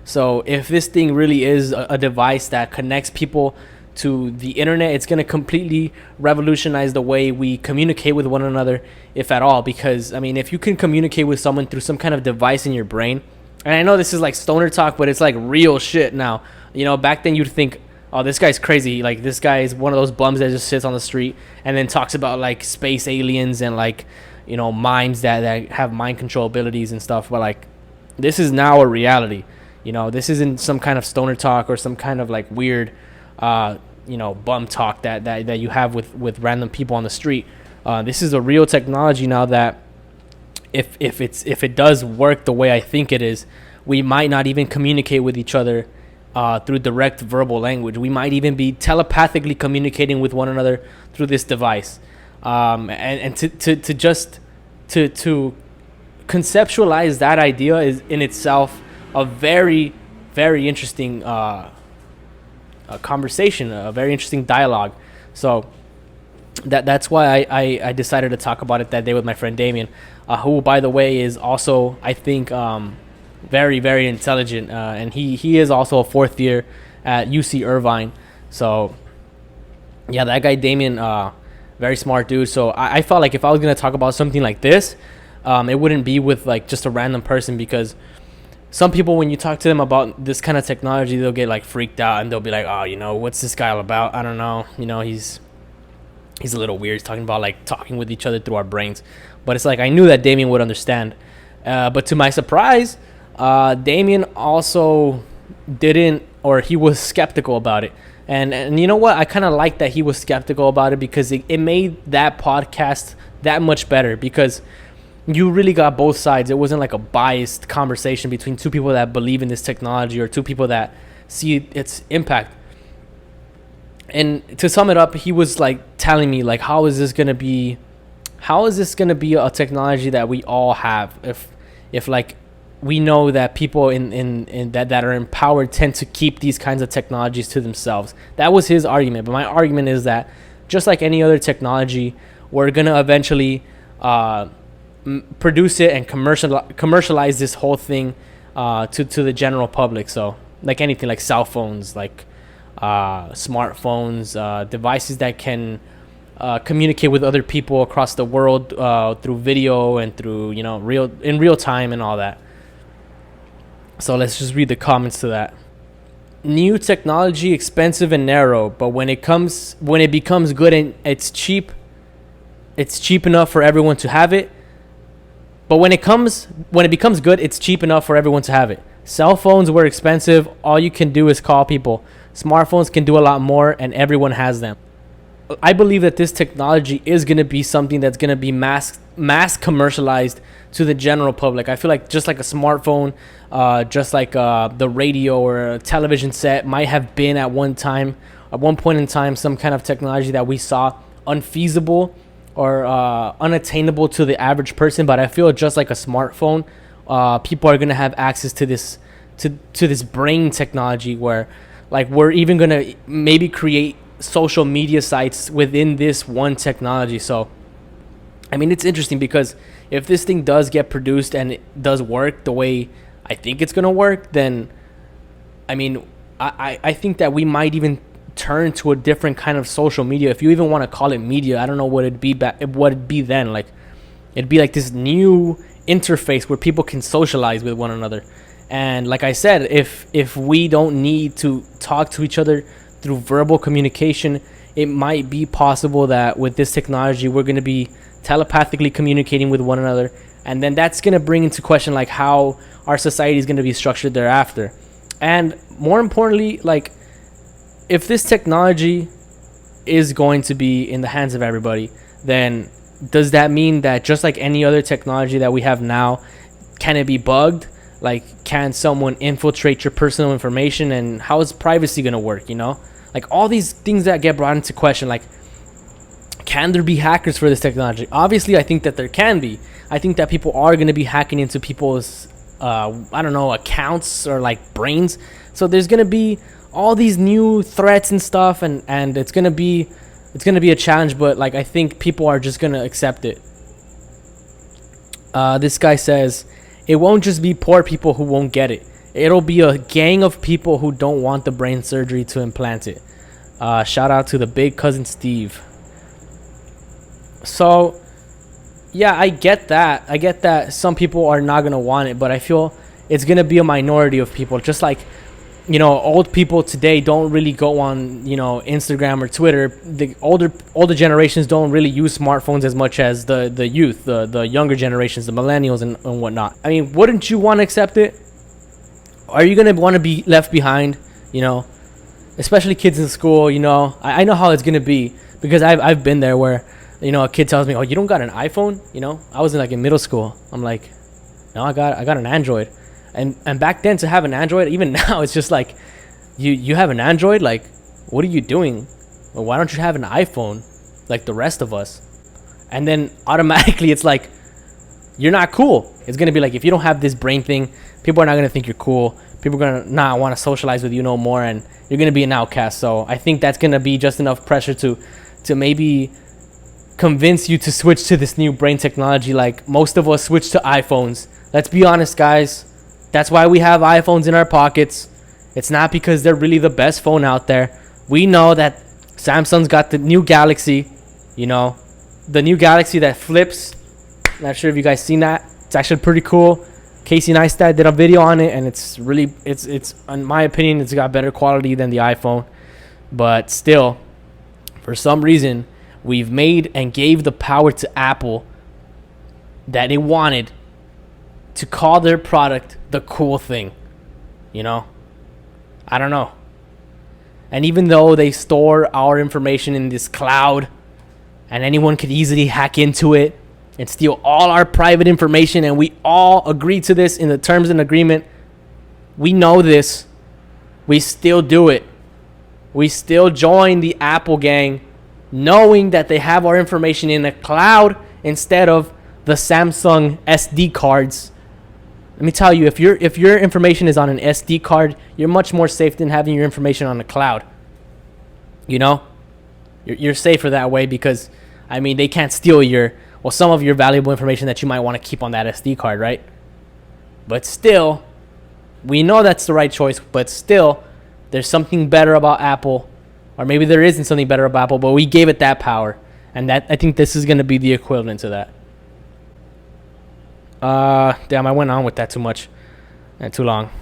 So if this thing really is a device that connects people to the internet, it's going to completely revolutionize the way we communicate with one another, if at all. Because I mean, if you can communicate with someone through some kind of device in your brain, and I know this is like stoner talk, but it's like real shit now. Back then you'd think, oh, this guy's crazy. Like, this guy is one of those bums that just sits on the street and then talks about like space aliens and like, minds that have mind control abilities and stuff. But like, this is now a reality. This isn't some kind of stoner talk or some kind of like weird, bum talk that you have with random people on the street. This is a real technology now that if it does work the way I think it is, we might not even communicate with each other through direct verbal language. We might even be telepathically communicating with one another through this device. And to conceptualize that idea is in itself a very, very interesting conversation, a very interesting dialogue. So that's why I decided to talk about it that day with my friend Damien, who, by the way, is also, I think, very, very intelligent, and he is also a fourth year at UC Irvine. So yeah, that guy Damien, very smart dude. So I felt like if I was gonna talk about something like this, it wouldn't be with like just a random person, because some people, when you talk to them about this kind of technology, they'll get like freaked out and they'll be like, oh, what's this guy all about? I don't know. He's a little weird. He's talking about like talking with each other through our brains. But it's like, I knew that Damien would understand. But to my surprise, Damien also didn't, or he was skeptical about it. And you know what? I kind of like that he was skeptical about it, because it made that podcast that much better, because you really got both sides. It wasn't like a biased conversation between two people that believe in this technology or two people that see its impact. And to sum it up, he was like telling me like, how is this gonna be a technology that we all have if like we know that people in that are empowered tend to keep these kinds of technologies to themselves. That was his argument. But my argument is that just like any other technology, we're gonna eventually produce it and commercialize this whole thing to the general public. So like anything, like cell phones, like smartphones, devices that can communicate with other people across the world through video and through real time and all that. So let's just read the comments to that. New technology, expensive and narrow, but when it becomes good and it's cheap enough for everyone to have it. But when it becomes good, it's cheap enough for everyone to have it. Cell phones were expensive. All you can do is call people. Smartphones can do a lot more, and everyone has them. I believe that this technology is going to be something that's going to be mass commercialized to the general public. I feel like just like a smartphone, just like the radio or a television set might have been at one point in time, some kind of technology that we saw unfeasible or unattainable to the average person. But I feel just like a smartphone, people are going to have access to this brain technology, where like we're even going to maybe create social media sites within this one technology. So I mean, it's interesting, because if this thing does get produced and it does work the way I think it's going to work, then I mean, I think that we might even turn to a different kind of social media, if you even want to call it media. I don't know what it'd be then. Like, it'd be like this new interface where people can socialize with one another. And like I said, if we don't need to talk to each other through verbal communication, it might be possible that with this technology we're going to be telepathically communicating with one another, and then that's going to bring into question like how our society is going to be structured thereafter. And more importantly, like, if this technology is going to be in the hands of everybody, then does that mean that just like any other technology that we have now, can it be bugged? Like, can someone infiltrate your personal information, and how is privacy going to work? Like all these things that get brought into question, like, can there be hackers for this technology? Obviously, I think that there can be. I think that people are going to be hacking into people's, accounts or like brains. So there's going to be all these new threats and stuff, and it's going to be a challenge. But like, I think people are just going to accept it. This guy says, it won't just be poor people who won't get it. It'll be a gang of people who don't want the brain surgery to implant it. Shout out to the big cousin Steve. So, yeah, I get that. I get that some people are not going to want it, but I feel it's going to be a minority of people. Just like, old people today don't really go on, Instagram or Twitter. The older generations don't really use smartphones as much as the youth, the younger generations, the millennials and whatnot. I mean, wouldn't you want to accept it? Are you going to want to be left behind, especially kids in school? I know how it's going to be because I've been there where, a kid tells me, oh, you don't got an iPhone? I was in middle school. I'm like, no, I got an Android. And back then, to have an Android, even now, it's just like, you have an Android? Like, what are you doing? Well, why don't you have an iPhone like the rest of us? And then automatically it's like, you're not cool. It's going to be like, if you don't have this brain thing, people are not going to think you're cool. People are going to not want to socialize with you no more, and you're going to be an outcast. So I think that's going to be just enough pressure to maybe convince you to switch to this new brain technology. Like most of us switch to iPhones. Let's be honest, guys. That's why we have iPhones in our pockets. It's not because they're really the best phone out there. We know that Samsung's got the new Galaxy, the new Galaxy that flips. Not sure if you guys seen that. It's actually pretty cool. Casey Neistat did a video on it, and it's really, it's in my opinion, it's got better quality than the iPhone. But still, for some reason, we've made and gave the power to Apple that they wanted to call their product the cool thing. I don't know. And even though they store our information in this cloud and anyone could easily hack into it and steal all our private information, and we all agree to this in the terms and agreement, we know this, we still do it. We still join the Apple gang knowing that they have our information in a cloud instead of the Samsung SD cards. Let me tell you, if your information is on an SD card, you're much more safe than having your information on the cloud. You're safer that way because, they can't steal some of your valuable information that you might want to keep on that SD card, right? But still, we know that's the right choice, but still, there's something better about Apple, or maybe there isn't something better about Apple, but we gave it that power, and that I think this is going to be the equivalent to that. Damn, I went on with that too much and too long.